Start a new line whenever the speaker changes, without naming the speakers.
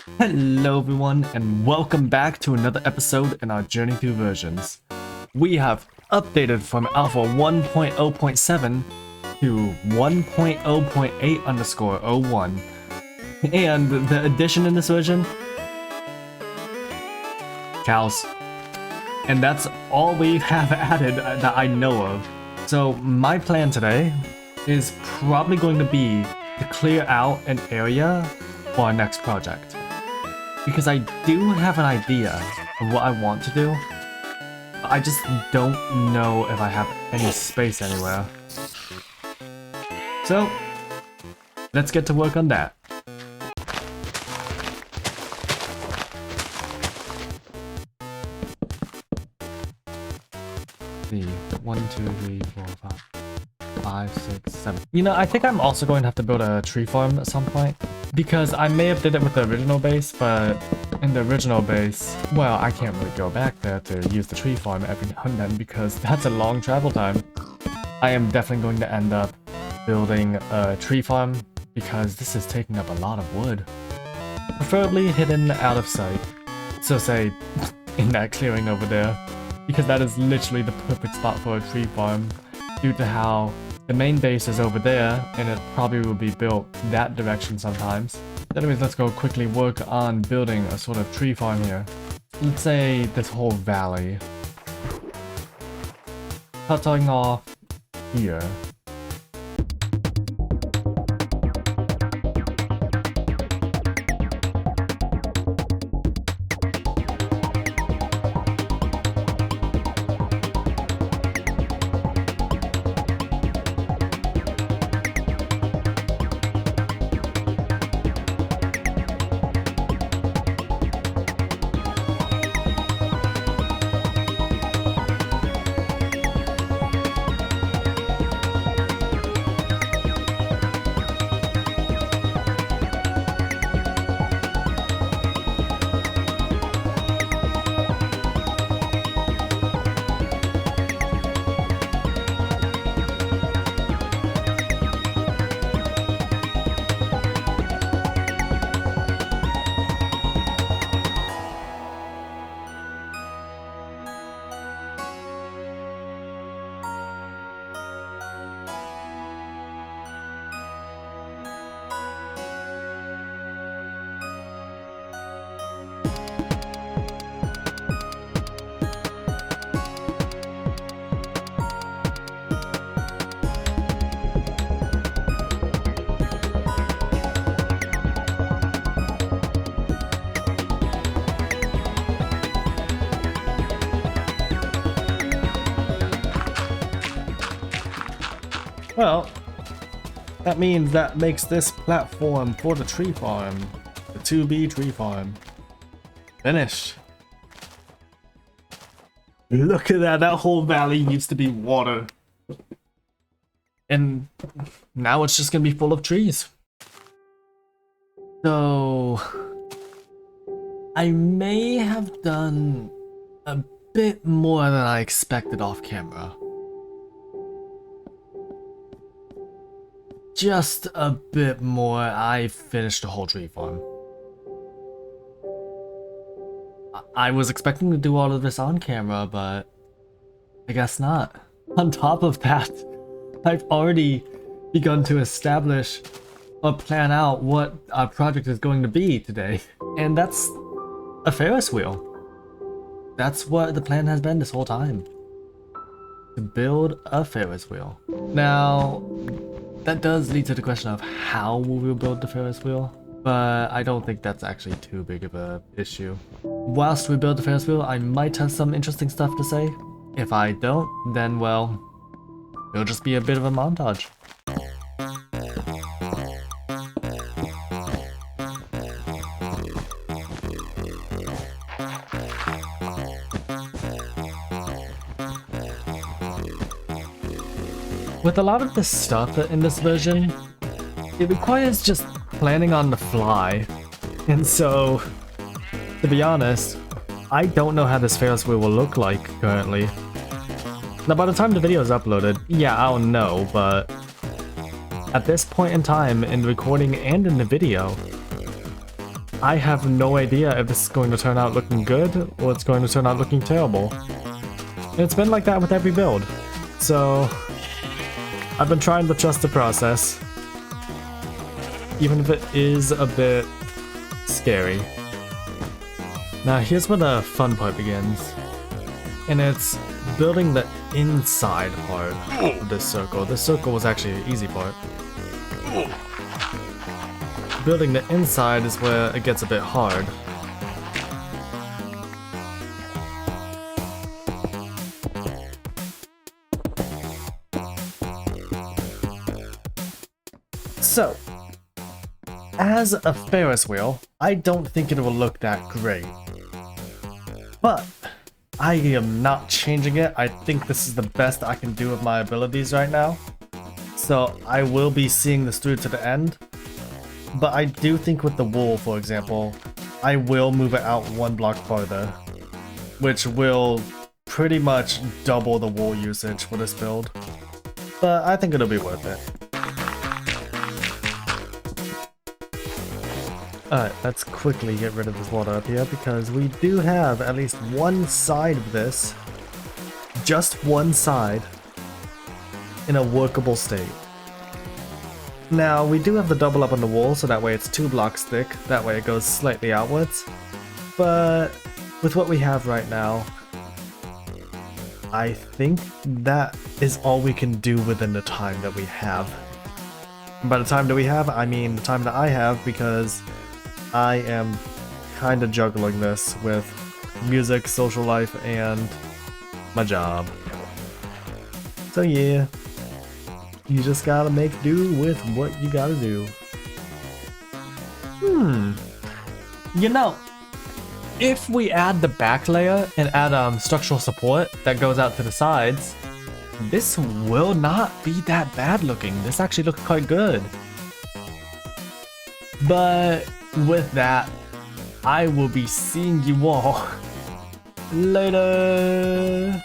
Hello everyone, and welcome back to another episode in our journey through versions. We have updated from Alpha 1.0.7 to 1.0.8_01. And the addition in this version? Cows. And that's all we have added that I know of. So my plan today is probably going to be to clear out an area for our next project. Because I do have an idea of what I want to do. I just don't know if I have any space anywhere. So, let's get to work on that. See, 1, 2, 3, 4, 5, 6, 7. You know, I think I'm also going to have to build a tree farm at some point. Because I may have did it with the original base, but in the original base, well, I can't really go back there to use the tree farm every now and then because that's a long travel time. I am definitely going to end up building a tree farm because this is taking up a lot of wood. Preferably hidden out of sight. So say, in that clearing over there. Because that is literally the perfect spot for a tree farm due to how the main base is over there, and it probably will be built that direction sometimes. Anyways, let's go quickly work on building a sort of tree farm here. Let's say this whole valley. Cutting off here. Well, that means that makes this platform for the tree farm, the 2B tree farm, finished. Look at that, that whole valley used to be water. And now it's just gonna be full of trees. So, I may have done a bit more than I expected off camera. Just a bit more. I finished the whole tree farm. I was expecting to do all of this on camera, but I guess not. On top of that, I've already begun to establish or plan out what our project is going to be today. And that's a Ferris wheel. That's what the plan has been this whole time. To build a Ferris wheel. Now, that does lead to the question of how will we build the Ferris wheel, but I don't think that's actually too big of a issue. Whilst we build the Ferris wheel, I might have some interesting stuff to say. If I don't, then well, it'll just be a bit of a montage. With a lot of this stuff in this version, it requires just planning on the fly. And so, to be honest, I don't know how this Ferris wheel will look like currently. Now by the time the video is uploaded, yeah, I'll know, but at this point in time in the recording and in the video, I have no idea if this is going to turn out looking good or it's going to turn out looking terrible. And it's been like that with every build. So I've been trying to trust the process, even if it is a bit scary. Now here's where the fun part begins. And it's building the inside part of this circle. This circle was actually the easy part. Building the inside is where it gets a bit hard. So, as a Ferris wheel, I don't think it will look that great. But I am not changing it. I think this is the best I can do with my abilities right now. So I will be seeing this through to the end. But I do think with the wool, for example, I will move it out one block farther, which will pretty much double the wool usage for this build. But I think it'll be worth it. Alright, let's quickly get rid of this water up here because we do have at least one side of this, just one side, in a workable state. Now, we do have the double up on the wall, so that way it's 2 blocks thick, that way it goes slightly outwards. But with what we have right now, I think that is all we can do within the time that we have. And by the time that we have, I mean the time that I have, because I am kind of juggling this with music, social life, and my job. So yeah, you just gotta make do with what you gotta do. You know, if we add the back layer and add structural support that goes out to the sides, this will not be that bad looking. This actually looks quite good. But with that, I will be seeing you all later.